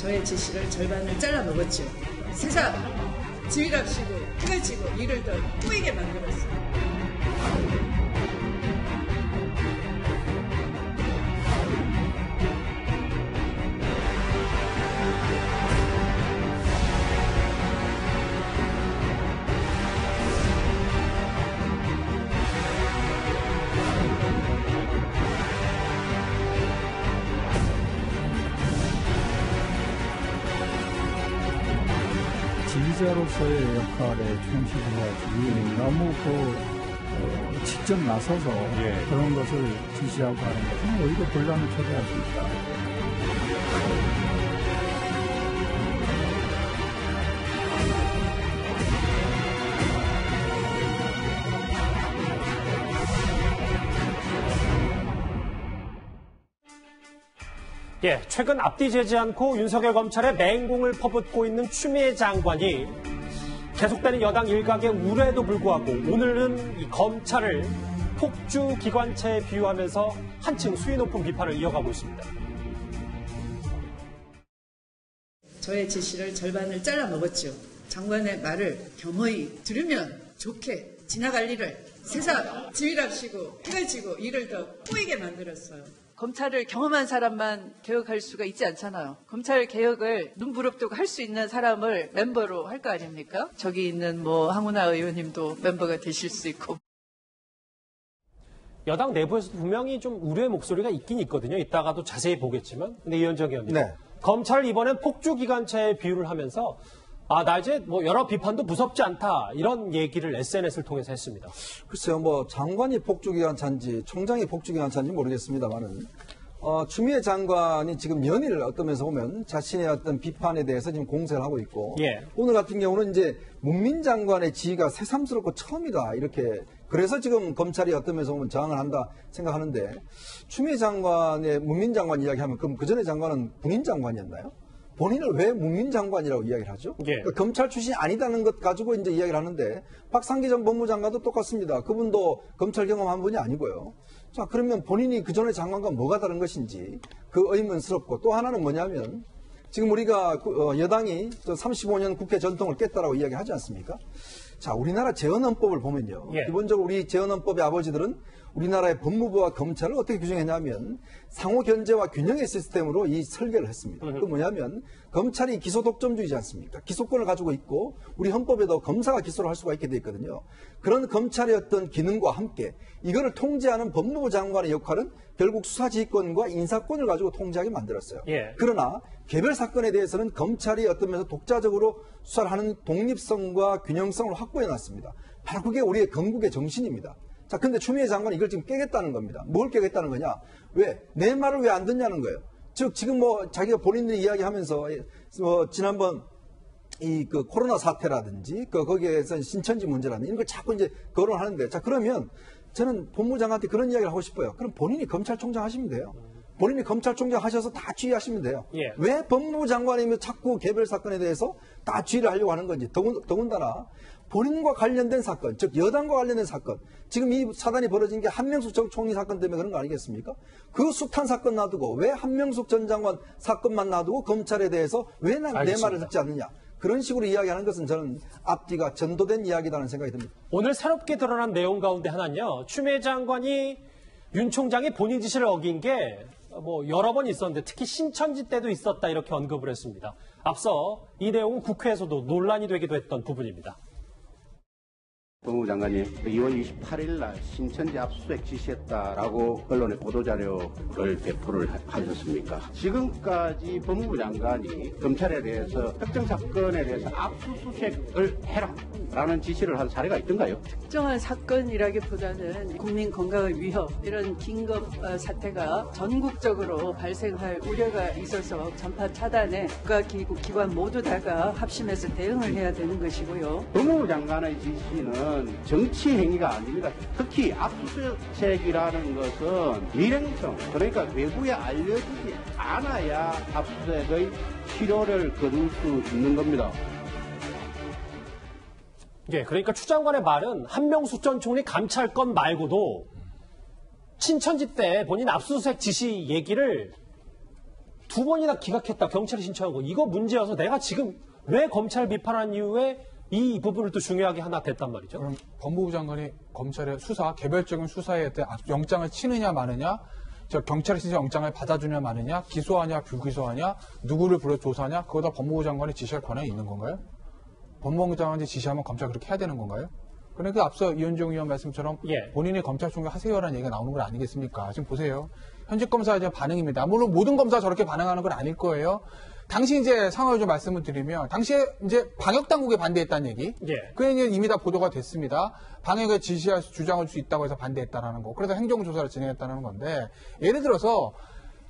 저의 지시를 절반을 잘라 먹었죠. 세상 지휘랍시고 끄지고 일을 더 꼬이게 만들었어요. 지휘자로서의 역할에 충실해야지 너무 직접 나서서 그런 것을 지시하고 하는 것은 오히려 혼란을 초래할 수 있다. 예, 최근 앞뒤 재지 않고 윤석열 검찰의 맹공을 퍼붓고 있는 추미애 장관이 계속되는 여당 일각의 우려에도 불구하고 오늘은 이 검찰을 폭주 기관차에 비유하면서 한층 수위 높은 비판을 이어가고 있습니다. 저의 지시를 절반을 잘라 먹었죠. 장관의 말을 겸허히 들으면 좋게 지나갈 일을 세상 지휘랍시고 끄지고 일을 더 꼬이게 만들었어요. 검찰을 경험한 사람만 개혁할 수가 있지 않잖아요. 검찰 개혁을 눈부릅뜨고 할 수 있는 사람을 멤버로 할 거 아닙니까? 저기 있는 황운하 의원님도 멤버가 되실 수 있고. 여당 내부에서도 분명히 좀 우려의 목소리가 있긴 있거든요. 이따가도 자세히 보겠지만. 근데 이현정 의원님, 검찰을 이번엔 폭주기관차에 비유를 하면서 나 이제 여러 비판도 무섭지 않다 이런 얘기를 SNS를 통해서 했습니다. 글쎄요, 장관이 폭주기관차인지 총장이 폭주기관차인지 모르겠습니다만은 추미애 장관이 지금 연일 어떤 면에서 보면 자신의 어떤 비판에 대해서 지금 공세를 하고 있고 오늘 같은 경우는 이제 문민 장관의 지위가 새삼스럽고 처음이다 이렇게 그래서 지금 검찰이 어떤 면에서 보면 저항을 한다 생각하는데 추미애 장관의 문민 장관 이야기하면 그럼 그 전에 장관은 군인 장관이었나요? 본인을 왜 문민장관이라고 이야기를 하죠? 그러니까 검찰 출신이 아니다는 것 가지고 이제 이야기를 하는데 박상기 전 법무장관도 똑같습니다. 그분도 검찰 경험한 분이 아니고요. 자, 그러면 본인이 그 전에 장관과 뭐가 다른 것인지 그 의문스럽고 또 하나는 뭐냐면 지금 우리가 여당이 35년 국회 전통을 깼다라고 이야기하지 않습니까? 자, 우리나라 재헌헌법을 보면요. 기본적으로 우리 재헌헌법의 아버지들은 우리나라의 법무부와 검찰을 어떻게 규정했냐면 상호 견제와 균형의 시스템으로 이 설계를 했습니다. 그 뭐냐면 검찰이 기소 독점주의지 않습니까? 기소권을 가지고 있고 우리 헌법에도 검사가 기소를 할 수가 있게 돼 있거든요. 그런 검찰의 어떤 기능과 함께 이거를 통제하는 법무부 장관의 역할은 결국 수사지휘권과 인사권을 가지고 통제하게 만들었어요. 그러나 개별 사건에 대해서는 검찰이 어떤 면에서 독자적으로 수사를 하는 독립성과 균형성을 확보해 놨습니다. 바로 그게 우리의 건국의 정신입니다. 자, 근데 추미애 장관이 이걸 지금 깨겠다는 겁니다. 뭘 깨겠다는 거냐? 왜? 내 말을 왜 안 듣냐는 거예요. 즉, 지금 자기가 본인들이 이야기하면서, 지난번 그 코로나 사태라든지, 거기에서 신천지 문제라든지, 이런 걸 자꾸 이제 거론하는데, 자, 그러면 저는 법무장관한테 그런 이야기를 하고 싶어요. 그럼 본인이 검찰총장 하시면 돼요. 본인이 검찰총장 하셔서 다 지휘하시면 돼요. 왜 법무부 장관이면 자꾸 개별 사건에 대해서 다 지휘를 하려고 하는 건지. 더군다나 본인과 관련된 사건, 즉 여당과 관련된 사건, 지금 이 사단이 벌어진 게 한명숙 전 총리 사건 때문에 그런 거 아니겠습니까? 그 숱한 사건 놔두고 왜 한명숙 전 장관 사건만 놔두고 검찰에 대해서 왜 내 말을 듣지 않느냐. 그런 식으로 이야기하는 것은 저는 앞뒤가 전도된 이야기다는 생각이 듭니다. 오늘 새롭게 드러난 내용 가운데 하나는요. 추미애 장관이 윤 총장이 본인 지시를 어긴 게 여러 번 있었는데 특히 신천지 때도 있었다 이렇게 언급을 했습니다. 앞서 이 내용은 국회에서도 논란이 되기도 했던 부분입니다. 법무부 장관이 2월 28일 날 신천지 압수수색 지시했다라고 언론에 보도자료를 배포를 하셨습니까? 지금까지 법무부 장관이 검찰에 대해서 특정 사건에 대해서 압수수색을 해라라는 지시를 한 사례가 있던가요? 특정한 사건이라기보다는 국민 건강을 위협 이런 긴급 사태가 전국적으로 발생할 우려가 있어서 전파 차단에 국가기관 모두 다가 합심해서 대응을 해야 되는 것이고요. 법무부 장관의 지시는 정치 행위가 아닙니다. 특히 압수수색이라는 것은 밀행성, 그러니까 외부에 알려지지 않아야 압수수색의 필요를 거둘 수 있는 겁니다. 그러니까 추 장관의 말은 한명숙 전 총리 감찰건 말고도 신천지 때 본인 압수수색 지시 얘기를 두 번이나 기각했다. 경찰이 신청한 거. 이거 문제여서 내가 지금 왜 검찰 비판한 이후에 이 부분을 또 중요하게 하나 됐단 말이죠. 그럼 법무부 장관이 검찰의 수사, 개별적인 수사에 대해 영장을 치느냐 마느냐, 경찰이 진짜 영장을 받아주냐 마느냐, 기소하냐 불기소하냐, 누구를 불러 조사하냐, 그거 다 법무부 장관이 지시할 권한이 있는 건가요? 법무부 장관이 지시하면 검찰 그렇게 해야 되는 건가요? 그러니까 앞서 이현종 의원 말씀처럼 본인이 검찰총장 하세요라는 얘기가 나오는 건 아니겠습니까? 지금 보세요. 현직 검사의 반응입니다. 물론 모든 검사가 저렇게 반응하는 건 아닐 거예요. 당시 이제 상황을 좀 말씀을 드리면, 당시에 이제 방역당국에 반대했다는 얘기. 그게 이제 이미 다 보도가 됐습니다. 방역에 지시할 주장할 수 있다고 해서 반대했다라는 거. 그래서 행정조사를 진행했다는 건데, 예를 들어서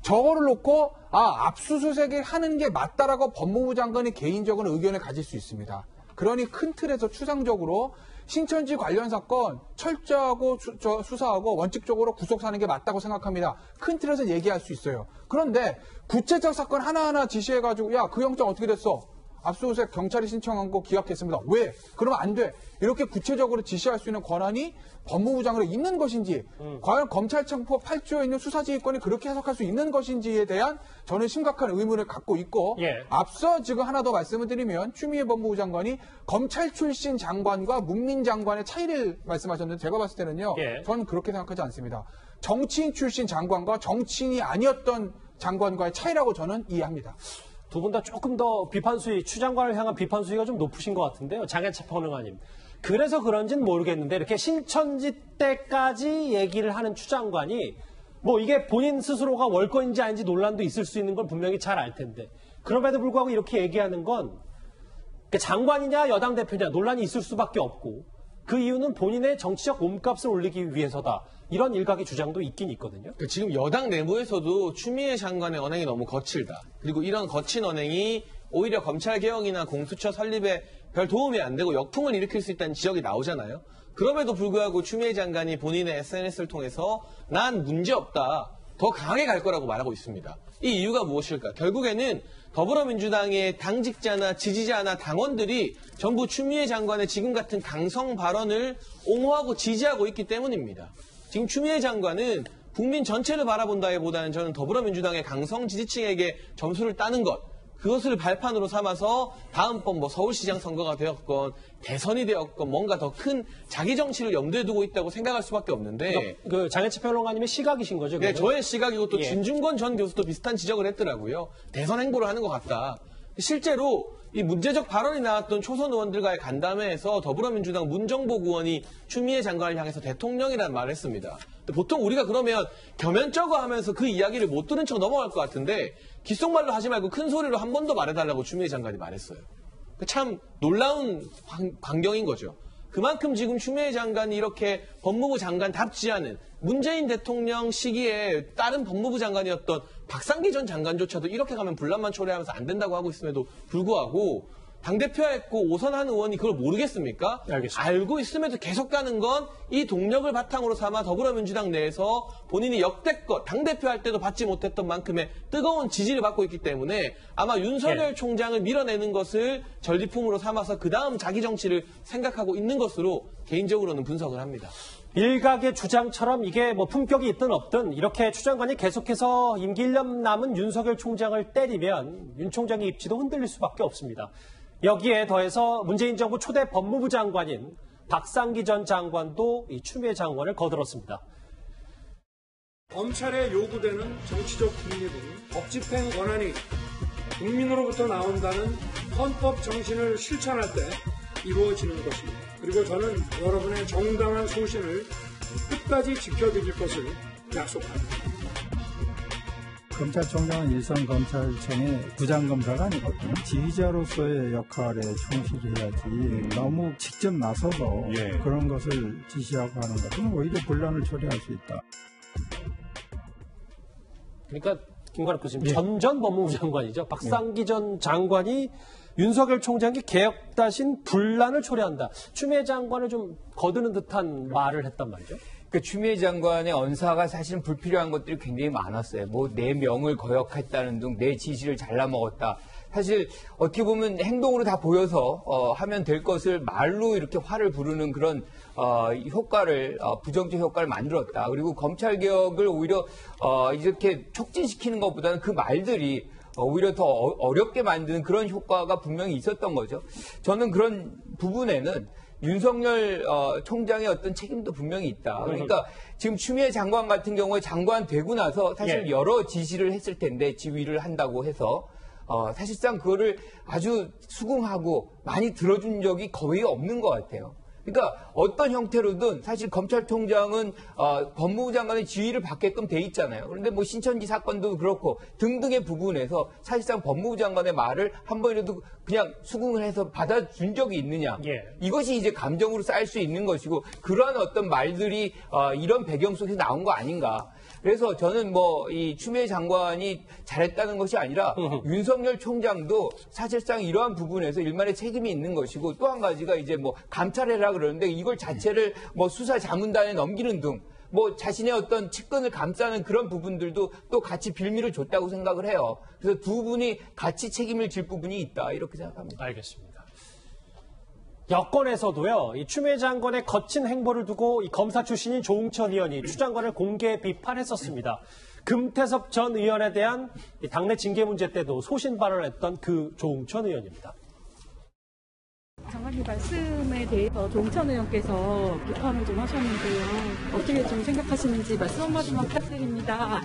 저거를 놓고, 압수수색을 하는 게 맞다라고 법무부 장관이 개인적인 의견을 가질 수 있습니다. 그러니 큰 틀에서 추상적으로 신천지 관련 사건 철저하고 수사하고 원칙적으로 구속하는 게 맞다고 생각합니다. 큰 틀에서 얘기할 수 있어요. 그런데 구체적 사건 하나하나 지시해가지고 야, 그 영장 어떻게 됐어? 압수수색 경찰이 신청한 거 기각했습니다. 왜? 그러면 안 돼. 이렇게 구체적으로 지시할 수 있는 권한이 법무부 장관에 있는 것인지, 과연 검찰청법 8조에 있는 수사지휘권이 그렇게 해석할 수 있는 것인지에 대한 저는 심각한 의문을 갖고 있고, 앞서 지금 하나 더 말씀을 드리면 추미애 법무부 장관이 검찰 출신 장관과 문민 장관의 차이를 말씀하셨는데, 제가 봤을 때는요, 저는 그렇게 생각하지 않습니다. 정치인 출신 장관과 정치인이 아니었던 장관과의 차이라고 저는 이해합니다. 두 분 다 조금 더 비판 수위, 추 장관을 향한 비판 수위가 좀 높으신 것 같은데요. 장해찬 평론가님. 그래서 그런지는 모르겠는데 이렇게 신천지 때까지 얘기를 하는 추 장관이 뭐 이게 본인 스스로가 월권인지 아닌지 논란도 있을 수 있는 건 분명히 잘 알 텐데 그럼에도 불구하고 이렇게 얘기하는 건 장관이냐 여당 대표냐 논란이 있을 수밖에 없고 그 이유는 본인의 정치적 몸값을 올리기 위해서다. 이런 일각의 주장도 있긴 있거든요. 그러니까 지금 여당 내부에서도 추미애 장관의 언행이 너무 거칠다. 그리고 이런 거친 언행이 오히려 검찰개혁이나 공수처 설립에 별 도움이 안 되고 역풍을 일으킬 수 있다는 지적이 나오잖아요. 그럼에도 불구하고 추미애 장관이 본인의 SNS를 통해서 난 문제없다. 더 강하게 갈 거라고 말하고 있습니다. 이 이유가 무엇일까? 결국에는 더불어민주당의 당직자나 지지자나 당원들이 전부 추미애 장관의 지금 같은 강성 발언을 옹호하고 지지하고 있기 때문입니다. 지금 추미애 장관은 국민 전체를 바라본다기보다는 저는 더불어민주당의 강성 지지층에게 점수를 따는 것, 그것을 발판으로 삼아서 다음번 뭐 서울시장 선거가 되었건 대선이 되었건 뭔가 더 큰 자기 정치를 염두에 두고 있다고 생각할 수밖에 없는데 그 장해찬 평론가님의 시각이신 거죠? 네, 저의 시각이고 또 진중권 전 교수도 비슷한 지적을 했더라고요. 대선 행보를 하는 것 같다. 실제로 이 문제적 발언이 나왔던 초선 의원들과의 간담회에서 더불어민주당 문정복 의원이 추미애 장관을 향해서 대통령이라는 말을 했습니다. 보통 우리가 그러면 겸연쩍어 하면서 그 이야기를 못 들은 척 넘어갈 것 같은데 귓속말로 하지 말고 큰 소리로 한 번 더 말해달라고 추미애 장관이 말했어요. 참 놀라운 광경인 거죠. 그만큼 지금 추미애 장관이 이렇게 법무부 장관답지 않은 문재인 대통령 시기에 다른 법무부 장관이었던 박상기 전 장관조차도 이렇게 가면 분란만 초래하면서 안 된다고 하고 있음에도 불구하고 당대표였고 오선한 의원이 그걸 모르겠습니까? 알겠습니다. 알고 있음에도 계속 가는 건 이 동력을 바탕으로 삼아 더불어민주당 내에서 본인이 역대껏 당대표 할 때도 받지 못했던 만큼의 뜨거운 지지를 받고 있기 때문에 아마 윤석열 총장을 밀어내는 것을 전리품으로 삼아서 그 다음 자기 정치를 생각하고 있는 것으로 개인적으로는 분석을 합니다. 일각의 주장처럼 이게 뭐 품격이 있든 없든 이렇게 추 장관이 계속해서 임기 1년 남은 윤석열 총장을 때리면 윤 총장의 입지도 흔들릴 수밖에 없습니다. 여기에 더해서 문재인 정부 초대 법무부 장관인 박상기 전 장관도 이 추미애 장관을 거들었습니다. 검찰에 요구되는 정치적 중립은 법 집행 권한이 국민으로부터 나온다는 헌법 정신을 실천할 때 이루어지는 것입니다. 그리고 저는 여러분의 정당한 소신을 끝까지 지켜드릴 것을 약속합니다. 검찰총장은 일선검찰청의 부장검사가 아니거든요. 지휘자로서의 역할에 충실히 해야지 너무 직접 나서서 그런 것을 지시하고 하는 것은 오히려 분란을 초래할 수 있다. 그러니까 김관욱 교수님 전 법무부 장관이죠. 박상기 전 장관이 윤석열 총장이 개혁 대신 분란을 초래한다. 추미애 장관을 좀 거드는 듯한 말을 했단 말이죠. 그 추미애 장관의 언사가 사실은 불필요한 것들이 굉장히 많았어요. 뭐 내 명을 거역했다는 등 내 지시를 잘라먹었다. 사실 어떻게 보면 행동으로 다 보여서 하면 될 것을 말로 이렇게 화를 부르는 그런 효과를 부정적 효과를 만들었다. 그리고 검찰 개혁을 오히려 이렇게 촉진시키는 것보다는 그 말들이 오히려 더 어렵게 만드는 그런 효과가 분명히 있었던 거죠. 저는 그런 부분에는 윤석열 총장의 어떤 책임도 분명히 있다. 그러니까 지금 추미애 장관 같은 경우에 장관 되고 나서 사실 여러 지시를 했을 텐데 지휘를 한다고 해서 사실상 그거를 아주 수긍하고 많이 들어준 적이 거의 없는 것 같아요. 그러니까 어떤 형태로든 사실 검찰총장은 법무부 장관의 지휘를 받게끔 돼 있잖아요. 그런데 뭐 신천지 사건도 그렇고 등등의 부분에서 사실상 법무부 장관의 말을 한 번이라도 그냥 수긍을 해서 받아준 적이 있느냐. 이것이 이제 감정으로 쌓일 수 있는 것이고 그러한 어떤 말들이 이런 배경 속에서 나온 거 아닌가. 그래서 저는 뭐 이 추미애 장관이 잘했다는 것이 아니라 윤석열 총장도 사실상 이러한 부분에서 일말의 책임이 있는 것이고 또 한 가지가 이제 뭐 감찰해라 그러는데 이걸 자체를 뭐 수사 자문단에 넘기는 등 뭐 자신의 어떤 측근을 감싸는 그런 부분들도 또 같이 빌미를 줬다고 생각을 해요. 그래서 두 분이 같이 책임을 질 부분이 있다 이렇게 생각합니다. 알겠습니다. 여권에서도요, 이 추미애 장관의 거친 행보를 두고 이 검사 출신인 조응천 의원이 추 장관을 공개 비판했었습니다. 금태섭 전 의원에 대한 당내 징계 문제 때도 소신 발언했던 그 조응천 의원입니다. 장관님 말씀에 대해서 조응천 의원께서 비판을 좀 하셨는데요. 어떻게 좀 생각하시는지 말씀 한마디만 부탁드립니다.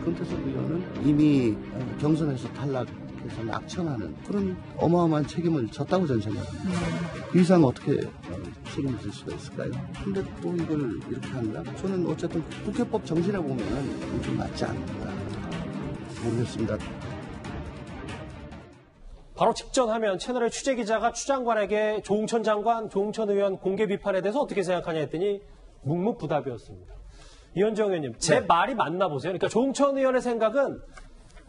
금태섭 의원은 이미 경선에서 탈락해서 낙천하는 그런 어마어마한 책임을 졌다고 저는 생각합니다. 그 이상 어떻게 책임을 질 수가 있을까요? 근데 또 이걸 이렇게 한다? 저는 어쨌든 국회법 정신에 보면은 좀 맞지 않는다. 모르겠습니다. 바로 직전 화면 채널의 취재기자가 추 장관에게 조응천 장관, 조응천 의원 공개 비판에 대해서 어떻게 생각하냐 했더니 묵묵부답이었습니다. 이현정 의원님, 제 말이 맞나 보세요. 그러니까 조응천 의원의 생각은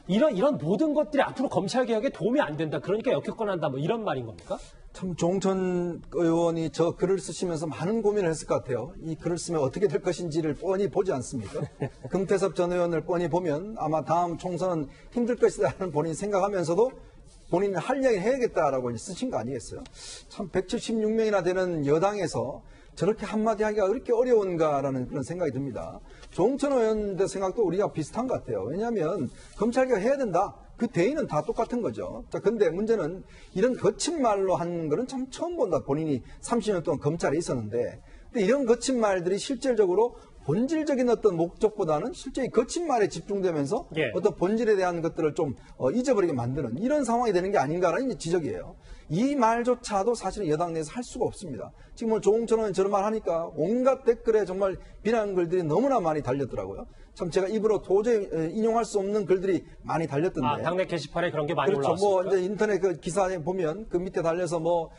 이런 모든 것들이 앞으로 검찰 개혁에 도움이 안 된다. 그러니까 역효과난다. 뭐 이런 말인 겁니까? 참 조응천 의원이 저 글을 쓰시면서 많은 고민을 했을 것 같아요. 이 글을 쓰면 어떻게 될 것인지를 뻔히 보지 않습니까? 금태섭 전 의원을 뻔히 보면 아마 다음 총선은 힘들 것이다라는 본인이 생각하면서도 본인은 할 이야기를 해야겠다라고 쓰신 거 아니겠어요? 참 176명이나 되는 여당에서 저렇게 한마디 하기가 그렇게 어려운가라는 그런 생각이 듭니다. 조응천 의원의 생각도 우리가 비슷한 것 같아요. 왜냐하면 검찰개혁 해야 된다. 그 대의는 다 똑같은 거죠. 자, 근데 문제는 이런 거친 말로 한 거는 참 처음 본다. 본인이 30년 동안 검찰에 있었는데. 근데 이런 거친 말들이 실질적으로 본질적인 어떤 목적보다는 실제 거친 말에 집중되면서 어떤 본질에 대한 것들을 좀 잊어버리게 만드는 이런 상황이 되는 게 아닌가라는 지적이에요. 이 말조차도 사실은 여당 내에서 할 수가 없습니다. 지금 뭐 조응천 의원 저런 말 하니까 온갖 댓글에 정말 비난 글들이 너무나 많이 달렸더라고요. 참 제가 입으로 도저히 인용할 수 없는 글들이 많이 달렸던데. 아, 당내 게시판에 그런 게 많이 그렇죠. 올라왔습니까? 뭐 이제 인터넷 그 기사에 보면 그 밑에 달려서 뭐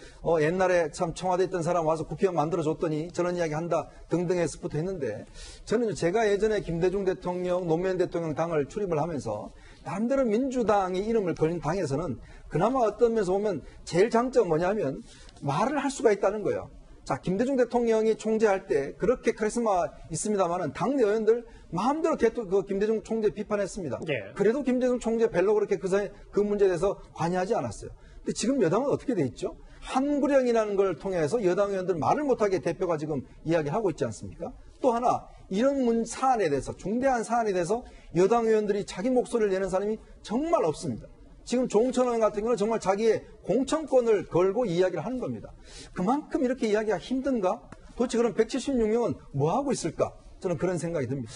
옛날에 참 청와대에 있던 사람 와서 국회의원 만들어줬더니 저런 이야기 한다 등등해서부터 했는데 저는 제가 예전에 김대중 대통령, 노무현 대통령 당을 출입을 하면서 나름대로 민주당의 이름을 걸린 당에서는 그나마 어떤 면에서 보면 제일 장점은 뭐냐면 말을 할 수가 있다는 거예요. 자, 김대중 대통령이 총재할 때 그렇게 카리스마 있습니다만은 당내 의원들 마음대로 김대중 총재 비판했습니다. 그래도 김대중 총재 별로 그렇게 그 문제에 대해서 관여하지 않았어요. 근데 지금 여당은 어떻게 돼 있죠? 한구령이라는 걸 통해서 여당 의원들 말을 못하게 대표가 지금 이야기하고 있지 않습니까? 또 하나 이런 사안에 대해서 중대한 사안에 대해서 여당 의원들이 자기 목소리를 내는 사람이 정말 없습니다. 지금 조응천 의원 같은 경우는 정말 자기의 공천권을 걸고 이야기를 하는 겁니다. 그만큼 이렇게 이야기가 힘든가? 도대체 그럼 176명은 뭐하고 있을까? 저는 그런 생각이 듭니다.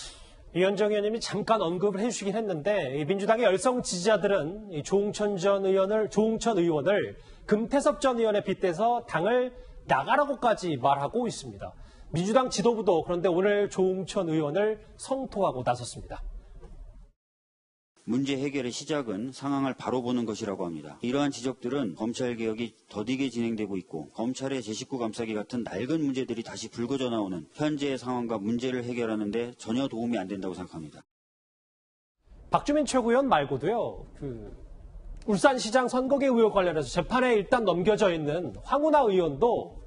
이현정 의원님이 잠깐 언급을 해주시긴 했는데 민주당의 열성 지지자들은 이 조응천 의원을 금태섭 전 의원에 빗대서 당을 나가라고까지 말하고 있습니다. 민주당 지도부도 그런데 오늘 조응천 의원을 성토하고 나섰습니다. 문제 해결의 시작은 상황을 바로 보는 것이라고 합니다. 이러한 지적들은 검찰개혁이 더디게 진행되고 있고 검찰의 제19 감싸기 같은 낡은 문제들이 다시 불거져 나오는 현재의 상황과 문제를 해결하는 데 전혀 도움이 안 된다고 생각합니다. 박주민 최고위원 말고도요. 울산시장 선거개 의혹 관련해서 재판에 일단 넘겨져 있는 황운하 의원도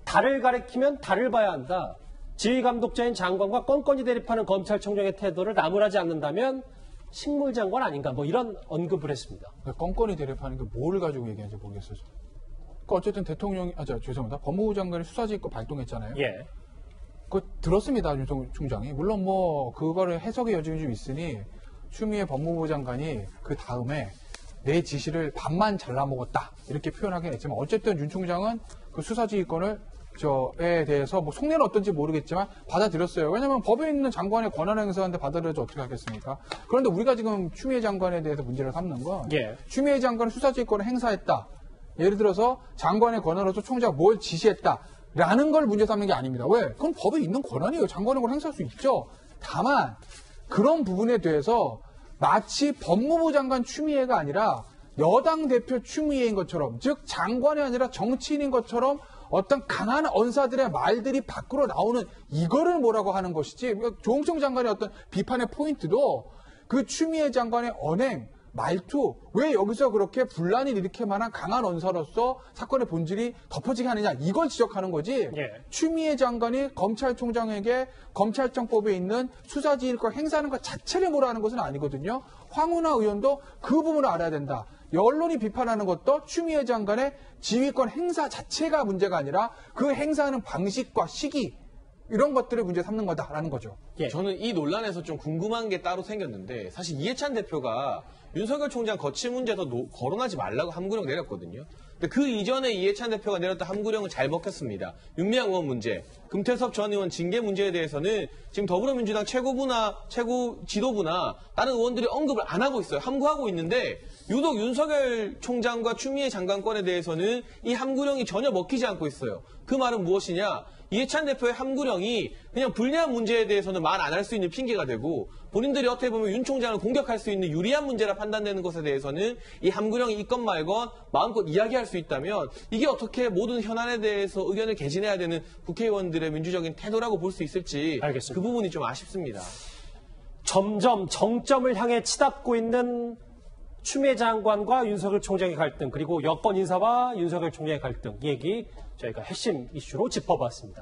달을 가리키면 달을 봐야 한다. 지휘감독자인 장관과 껌껌이 대립하는 검찰총장의 태도를 나무라지 않는다면 식물장관 아닌가 뭐 이런 언급을 했습니다. 껌껌이 대립하는 게 뭘 가지고 얘기하는지 모르겠어요. 그러니까 어쨌든 대통령이, 죄송합니다. 법무부 장관이 수사지휘권 발동했잖아요. 예. 그거 들었습니다, 윤석열 총장이. 물론 뭐, 그거를 해석의 여지는 좀 있으니, 추미애 법무부 장관이 그 다음에 내 지시를 반만 잘라먹었다. 이렇게 표현하긴 했지만, 어쨌든 윤 총장은 그 수사지휘권을 에 대해서 뭐 속내는 어떤지 모르겠지만 받아들였어요. 왜냐하면 법에 있는 장관의 권한 행사하는데 받아들여서 어떻게 하겠습니까? 그런데 우리가 지금 추미애 장관에 대해서 문제를 삼는 건 추미애 장관은 수사지휘권을 행사했다. 예를 들어서 장관의 권한으로서 총장 뭘 지시했다라는 걸 문제 삼는 게 아닙니다. 왜? 그건 법에 있는 권한이에요. 장관의 권한 행사할 수 있죠. 다만 그런 부분에 대해서 마치 법무부 장관 추미애가 아니라 여당 대표 추미애인 것처럼, 즉 장관이 아니라 정치인인 것처럼 어떤 강한 언사들의 말들이 밖으로 나오는 이거를 뭐라고 하는 것이지, 조홍천 장관의 어떤 비판의 포인트도 그 추미애 장관의 언행, 말투, 왜 여기서 그렇게 분란을 일으킬 만한 강한 언사로서 사건의 본질이 덮어지게 하느냐, 이걸 지적하는 거지. 추미애 장관이 검찰총장에게 검찰청법에 있는 수사지휘권 행사하는 것 자체를 뭐라 하는 것은 아니거든요. 황운하 의원도 그 부분을 알아야 된다. 언론이 비판하는 것도 추미애 장관의 지휘권 행사 자체가 문제가 아니라 그 행사하는 방식과 시기, 이런 것들을 문제 삼는 거다라는 거죠. 저는 이 논란에서 좀 궁금한 게 따로 생겼는데, 사실 이해찬 대표가 윤석열 총장 거취 문제에서 거론하지 말라고 함구령 내렸거든요. 근데 그 이전에 이해찬 대표가 내렸던 함구령은 잘 먹혔습니다. 윤미향 의원 문제, 금태섭 전 의원 징계 문제에 대해서는 지금 더불어민주당 최고 지도부나 다른 의원들이 언급을 안 하고 있어요. 함구하고 있는데 유독 윤석열 총장과 추미애 장관권에 대해서는 이 함구령이 전혀 먹히지 않고 있어요. 그 말은 무엇이냐? 이해찬 대표의 함구령이 그냥 불리한 문제에 대해서는 말 안 할 수 있는 핑계가 되고, 본인들이 어떻게 보면 윤 총장을 공격할 수 있는 유리한 문제라 판단되는 것에 대해서는 이 함구령이 있건 말건 마음껏 이야기할 수 있다면, 이게 어떻게 모든 현안에 대해서 의견을 개진해야 되는 국회의원들의 민주적인 태도라고 볼 수 있을지 알겠습니다. 그 부분이 좀 아쉽습니다. 점점 정점을 향해 치닫고 있는 추미애 장관과 윤석열 총장의 갈등, 그리고 여권 인사와 윤석열 총장의 갈등, 이 얘기 저희가 핵심 이슈로 짚어봤습니다.